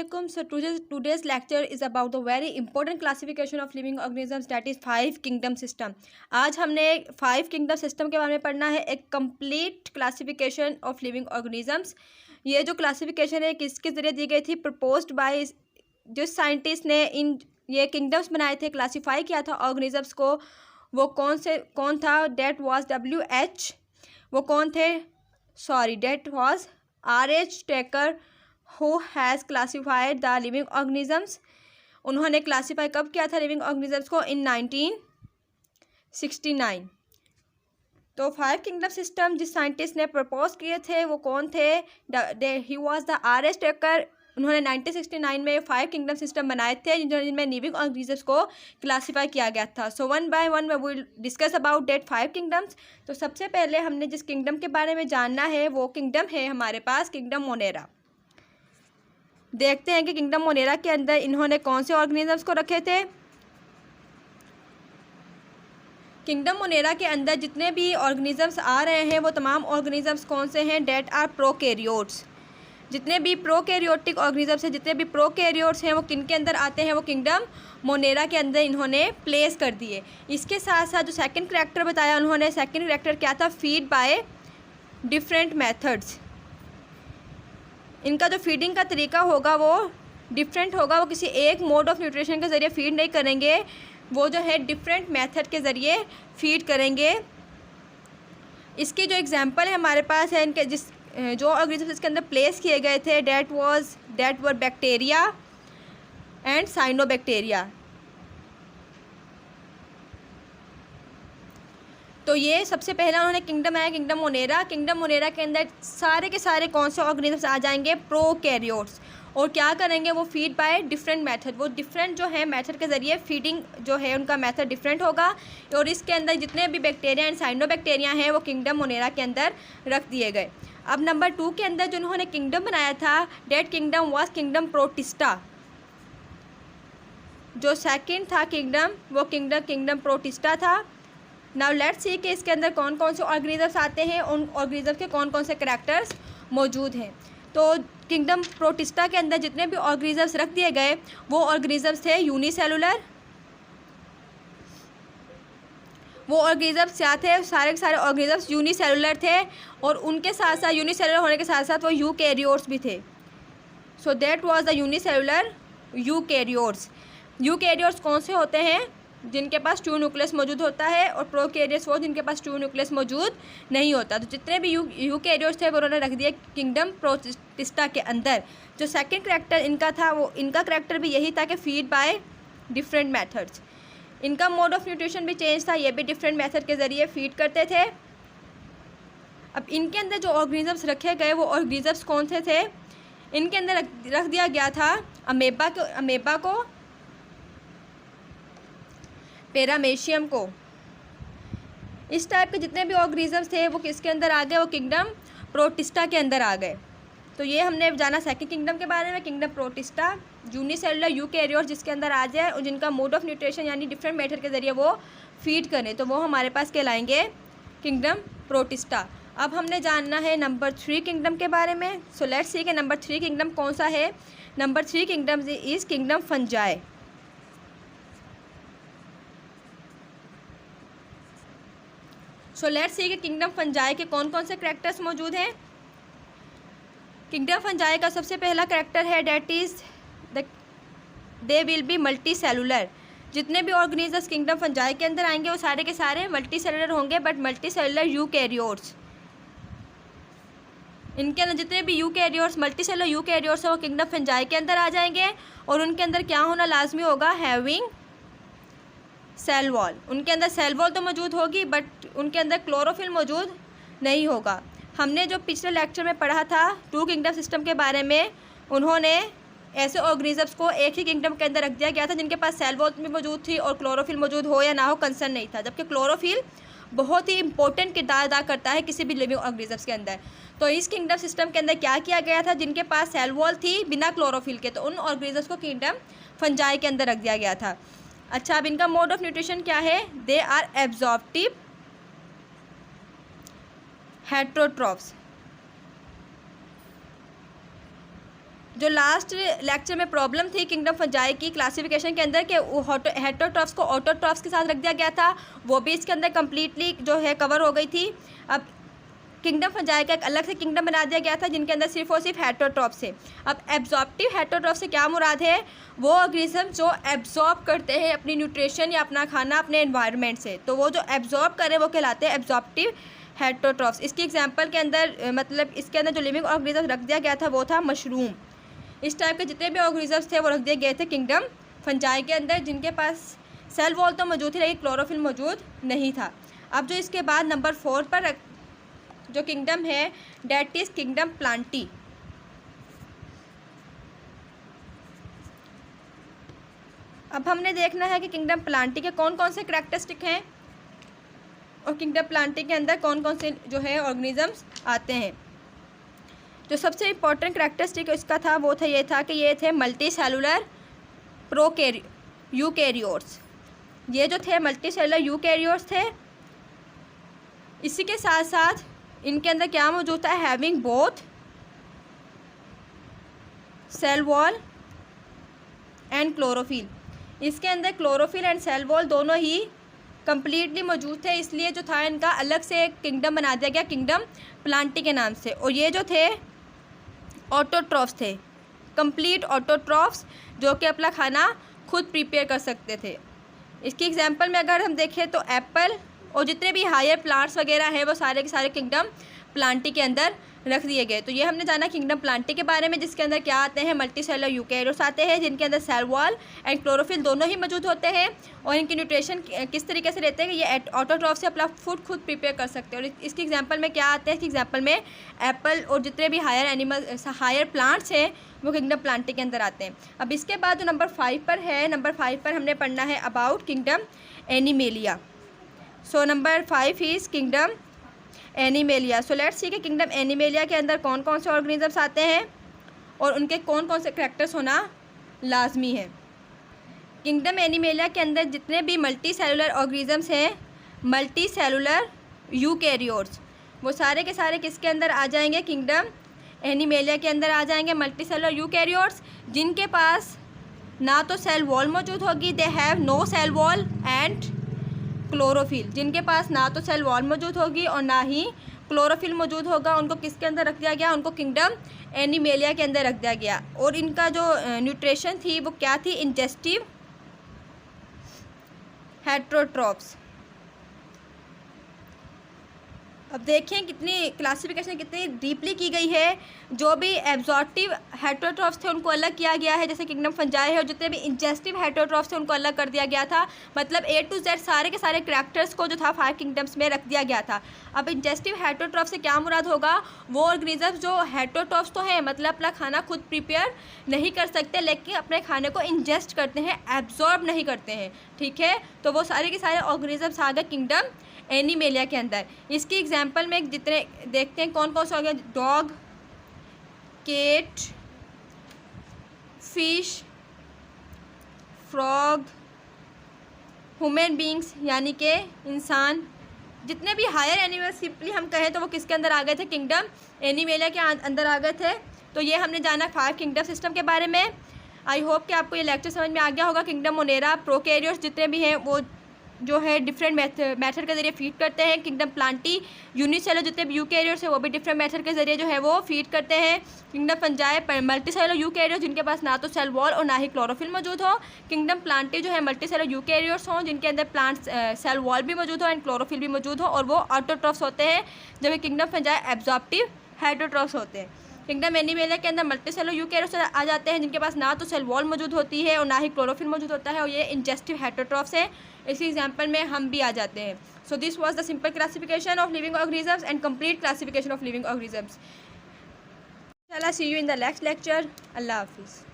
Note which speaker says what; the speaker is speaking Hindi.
Speaker 1: Assalamualaikum. So today's lecture is about the very important classification of living organisms, that is 5 kingdom system. आज हमने 5 kingdom system के बारे में पढ़ना है, एक complete classification of living organisms. ये जो classification है किसके ज़रिए दी गई थी? proposed by जो साइंटिस्ट ने इन ये kingdoms बनाए थे, classify किया था organisms को, वो कौन था? That was W.H. वो कौन थे? Sorry, that was R.H. Taker who has classified the living organisms. उन्होंने क्लासीफाई कब किया था लिविंग ऑर्गेनिजम्स को? इन 1969. तो 5 किंगडम सिस्टम जिस साइंटिस्ट ने प्रपोज किए थे वो कौन थे? He was the R.H. Taker. उन्होंने 1969 में 5 किंगडम सिस्टम बनाए थे जिनमें लिविंग ऑर्गेनिजम्स को क्लासीफाई किया गया था. So one by one we will discuss about that 5 kingdoms. तो सबसे पहले हमने जिस किंगडम के बारे में जानना है वो किंगडम है हमारे पास किंगडम मोनेरा. देखते हैं कि किंगडम मोनेरा के अंदर इन्होंने कौन से ऑर्गेनिजम्स को रखे थे. किंगडम मोनेरा के अंदर जितने भी ऑर्गेनिजम्स आ रहे हैं वो तमाम ऑर्गेनिजम्स कौन से हैं? That are prokaryotes. जितने भी प्रोकैरियोटिक ऑर्गेनिजम्स हैं, जितने भी प्रोकैरियोट्स हैं वो किन के अंदर आते हैं? वो किंगडम मोनेरा के अंदर इन्होंने प्लेस कर दिए. इसके साथ साथ जो सेकंड करैक्टर बताया उन्होंने, सेकंड करैक्टर क्या था? Feed by different methods. इनका जो फीडिंग का तरीका होगा वो डिफरेंट होगा. वो किसी एक मोड ऑफ न्यूट्रिशन के ज़रिए फीड नहीं करेंगे, वो जो है डिफरेंट मेथड के ज़रिए फीड करेंगे. इसकी जो एग्जांपल है हमारे पास है इनके जो ऑर्गेनिजम्स इसके अंदर प्लेस किए गए थे, that were bacteria and cyanobacteria. तो ये सबसे पहला उन्होंने किंगडम है किंगडम मोनेरा. किंगडम मोनेरा के अंदर सारे के सारे कौन से ऑर्गेनिजम्स आ जाएंगे? प्रोकैरियोट्स. और क्या करेंगे? वो फीड बाय डिफरेंट मेथड. वो डिफरेंट जो है मेथड के ज़रिए फीडिंग जो है उनका मेथड डिफरेंट होगा. और इसके अंदर जितने भी बैक्टीरिया एंड साइनोबैक्टीरिया हैं वो किंगडम मोनेरा के अंदर रख दिए गए. अब नंबर 2 के अंदर जो उन्होंने किंगडम बनाया था, that kingdom was kingdom Protista. जो सेकंड था किंगडम वो किंगडम प्रोटिस्टा था. नाउ लेट्स सी कि इसके अंदर कौन कौन से ऑर्गेनिजम्स आते हैं, उन ऑर्गेनिजम्स के कौन कौन से करैक्टर्स मौजूद हैं. तो किंगडम प्रोटिस्टा के अंदर जितने भी ऑर्गेनिजम्स रख दिए गए वो ऑर्गेनिजम्स थे यूनिसेलुलर. वो ऑर्गेनिजम्स क्या थे? सारे के सारे ऑर्गेनिजम्स यूनिसेलुलर थे. और उनके साथ साथ यूनिसेलुलर होने के साथ साथ वो यूकैरियोट्स भी थे. So that was the unicellular eukaryotes. Eukaryotes कौन से होते हैं? जिनके पास 2 न्यूक्लियस मौजूद होता है. और प्रोकैरियोट्स वो जिनके पास 2 न्यूक्लियस मौजूद नहीं होता. तो जितने भी यूकैरियोट्स थे वो उन्होंने रख दिए किंगडम प्रोटिस्टा के अंदर. जो सेकंड करैक्टर इनका था वो इनका करैक्टर भी यही था कि फीड बाय डिफरेंट मेथड्स. इनका मोड ऑफ न्यूट्रिशन भी चेंज था, ये भी डिफरेंट मेथड के ज़रिए फीड करते थे. अब इनके अंदर जो ऑर्गेनिजम्स रखे गए वो ऑर्गेनिजम्स कौन से थे? इनके अंदर रख दिया गया था अमेबा को, पैरामेशियम को. इस टाइप के जितने भी ऑर्गेनिजम्स थे वो किसके अंदर आ गए? वो किंगडम प्रोटिस्टा के अंदर आ गए. तो ये हमने जाना सेकंड किंगडम के बारे में, किंगडम प्रोटिस्टा. यूनिसेलुलर यूकैरियोट्स जिसके अंदर आ जाए और जिनका मोड ऑफ न्यूट्रिशन यानी डिफरेंट मेथड के ज़रिए वो फीड करें, तो वो हमारे पास कहलाएंगे किंगडम प्रोटिस्टा. अब हमने जानना है नंबर 3 किंगडम के बारे में. सो लेट्स सी कि नंबर 3 किंगडम कौन सा है. Number 3 kingdom is kingdom fungi. So let's see कि किंगडम फंजाई के कौन कौन से करैक्टर्स मौजूद हैं. किंगडम फंजाई का सबसे पहला करैक्टर है that is they will be multi cellular. जितने भी ऑर्गेनिजम्स किंगडम फंजाई के अंदर आएंगे वो सारे के सारे मल्टी सेलुलर होंगे, बट मल्टी सेलुलर यूकैरियोट्स. इनके अंदर जितने भी यूकैरियोट्स मल्टी सेलुलर यूकैरियोट्स हैं वो किंगडम फंजाई के अंदर आ जाएंगे. और उनके अंदर क्या होना लाजमी होगा? Having cell wall. उनके अंदर सेल वॉल तो मौजूद होगी बट उनके अंदर क्लोरोफिल मौजूद नहीं होगा. हमने जो पिछले लेक्चर में पढ़ा था 2 किंगडम सिस्टम के बारे में, उन्होंने ऐसे ऑर्गेनिजम्स को एक ही किंगडम के अंदर रख दिया गया था जिनके पास सेल वॉल भी मौजूद थी और क्लोरोफिल मौजूद हो या ना हो कंसर्न नहीं था. जबकि क्लोरोफिल बहुत ही इंपॉर्टेंट किरदार अदा करता है किसी भी लिविंग ऑर्गेनिजम्स के अंदर. तो इस किंगडम सिस्टम के अंदर क्या किया गया था? जिनके पास सेल वॉल थी बिना क्लोरोफिल के, तो उन ऑर्गेनिजम्स को किंगडम फंजाई के अंदर रख दिया गया था. अच्छा, अब इनका मोड ऑफ न्यूट्रिशन क्या है? They are absorptive heterotrophs. जो लास्ट लेक्चर में प्रॉब्लम थी किंगडम फंजाई की क्लासिफिकेशन के अंदर कि हेटरोट्रॉफ्स को ऑटोट्रॉफ्स के साथ रख दिया गया था, वो भी इसके अंदर कम्प्लीटली जो है कवर हो गई थी। अब किंगडम फंजाई का एक अलग से किंगडम बना दिया गया था जिनके अंदर सिर्फ और सिर्फ हेटरोट्रॉफ्स है। अब एब्जॉर्प्टिव हेटरोट्रॉफ से क्या मुराद है? वो ऑर्गेनिज्म जो एब्जॉर्ब करते हैं अपनी न्यूट्रिशन या अपना खाना अपने एनवायरनमेंट से, तो वो जो एब्जॉर्ब करें वो कहलाते हैं एब्जॉर्प्टिव हेटरोट्रॉफ्स। इसकी एग्जांपल के अंदर मतलब इसके अंदर जो लिविंग ऑर्गेनिज्म रख दिया गया था वो था मशरूम। इस टाइप के जितने भी ऑर्गेनिजम्स थे वो रख दिए गए थे किंगडम फंजाई के अंदर, जिनके पास सेल वॉल तो मौजूद थी लेकिन क्लोरोफिल मौजूद नहीं था। अब जो इसके बाद नंबर 4 पर जो किंगडम है डेट इज किंगडम प्लांटी। अब हमने देखना है कि किंगडम प्लांटी के कौन कौन से करैक्टरिस्टिक हैं और किंगडम प्लांटी के अंदर कौन कौन से जो है ऑर्गेनिजम्स आते हैं। जो सबसे इम्पोर्टेंट करैक्टरिस्टिक इसका था वो था ये था कि ये थे मल्टी सेलुलर यूकैरियोट्स। ये जो थे मल्टी सेलुलर यूकैरियोट्स थे। इसी के साथ साथ इनके अंदर क्या मौजूद था? Having both cell wall and chlorophyll. इसके अंदर क्लोरोफिल एंड सेल वॉल दोनों ही कम्प्लीटली मौजूद थे, इसलिए जो था इनका अलग से एक किंगडम बना दिया गया किंगडम प्लांटी के नाम से। और ये जो थे ऑटोट्रॉफ्स थे, कंप्लीट ऑटोट्रॉफ्स जो कि अपना खाना खुद प्रिपेयर कर सकते थे। इसकी एग्जांपल में अगर हम देखें तो एप्पल और जितने भी हायर प्लांट्स वगैरह हैं वो सारे के सारे किंगडम प्लांटी के अंदर रख दिए गए। तो ये हमने जाना किंगडम प्लांटी के बारे में, जिसके अंदर क्या आते हैं? मल्टी सेलुलर यूकैरियोट्स आते हैं जिनके अंदर सेल वॉल एंड क्लोरोफिल दोनों ही मौजूद होते हैं। और इनकी न्यूट्रिशन किस तरीके से रहते हैं कि ये ऑटोट्रॉफ से अपना फूड खुद प्रिपेयर कर सकते हैं। और इसकी एग्जांपल में क्या आते हैं? इसकी एग्जांपल में एप्पल और जितने भी हायर प्लांट्स हैं वो किंगडम प्लांटी के अंदर आते हैं। अब इसके बाद जो नंबर 5 पर है, नंबर 5 पर हमने पढ़ना है about kingdom animalia. So number 5 is kingdom animalia. So let's see कि किंगडम एनिमेलिया के अंदर कौन कौन से ऑर्गेनिजम्स आते हैं और उनके कौन कौन से करैक्टर्स होना लाजमी है। किंगडम एनिमेलिया के अंदर जितने भी मल्टी सेलुलर ऑर्गेनिजम्स हैं, मल्टी सेलुलर यूकैरियोट्स, वो सारे के सारे किसके अंदर आ जाएंगे? किंगडम एनिमेलिया के अंदर आ जाएंगे। मल्टी सेलुलर यूकैरियोट्स जिनके पास ना तो सेल वॉल मौजूद होगी, they have no cell wall and chlorophyll, जिनके पास ना तो सेल वॉल मौजूद होगी और ना ही क्लोरोफिल मौजूद होगा, उनको किसके अंदर रख दिया गया? उनको किंगडम एनिमेलिया के अंदर रख दिया गया। और इनका जो न्यूट्रिशन थी वो क्या थी? Ingestive heterotrophs. अब देखें कितनी क्लासिफिकेशन कितनी डीपली की गई है। जो भी एब्जॉर्प्टिव हेटरोट्रॉफ्स थे उनको अलग किया गया है, जैसे किंगडम फंजाई है, और जितने भी इंजेस्टिव हेटरोट्रॉफ्स थे उनको अलग कर दिया गया था। मतलब A to Z सारे के सारे करैक्टर्स को जो था 5 किंगडम्स में रख दिया गया था। अब इंजेस्टिव हेटरोट्रॉफ से क्या मुराद होगा? वो ऑर्गेनिजम्स जो हेटरोट्रॉफ्स तो हैं, मतलब अपना खाना खुद प्रिपेयर नहीं कर सकते लेकिन अपने खाने को इंजेस्ट करते हैं, एब्जॉर्ब नहीं करते हैं। ठीक है, तो वो सारे के सारे ऑर्गेनिजम्स आ गए किंगडम एनिमेलिया के अंदर। इसकी एग्जांपल में जितने देखते हैं कौन कौन से हो गए? Dog, cat, fish, frog, human beings यानी कि इंसान, जितने भी हायर एनिमल्स सिंपली हम कहें तो वो किसके अंदर आ गए थे? किंगडम एनिमेलिया के अंदर आ गए थे। तो ये हमने जाना 5 किंगडम सिस्टम के बारे में। आई होप कि आपको ये लेक्चर समझ में आ गया होगा। किंगडम मोनेरा, प्रोकैरियोट्स जितने भी हैं वो जो है डिफरेंट मेथड के ज़रिए फीड करते हैं। किंगडम प्लांटी यूनिसेलुलर जितने भी यूकैरियोट्स हैं वो भी डिफरेंट मेथड के ज़रिए जो है वो फीड करते हैं। Kingdom fungi multi cellular eukaryotes जिनके पास ना तो सेल वॉल और ना ही क्लोरोफिल मौजूद हो। किंगडम प्लांटी जो है मल्टी सेलुलर यूकैरियोट्स हों जिनके अंदर प्लांट्स सेल वॉल भी मौजूद हो एंड क्लोरोफिल भी मौजूद हो, और वो ऑटोट्रॉफ्स होते हैं, जबकि किंगडम फंजाई एब्जॉर्प्टिव हेटरोट्रॉफ्स होते हैं। किंगडम एनिमेलिया के अंदर मल्टी सेलुलर यूकैरियोट्स आ जाते हैं जिनके पास ना तो सेल वॉल मौजूद होती है और ना ही क्लोरोफिल मौजूद होता है, और ये इंजेस्टिव हेटरोट्रॉफ्स हैं। इसी एग्जांपल में हम भी आ जाते हैं। So this was the simple classification of living organisms and complete classification of living organisms. इंशाल्लाह see you in the next lecture. अल्लाह हाफिज़।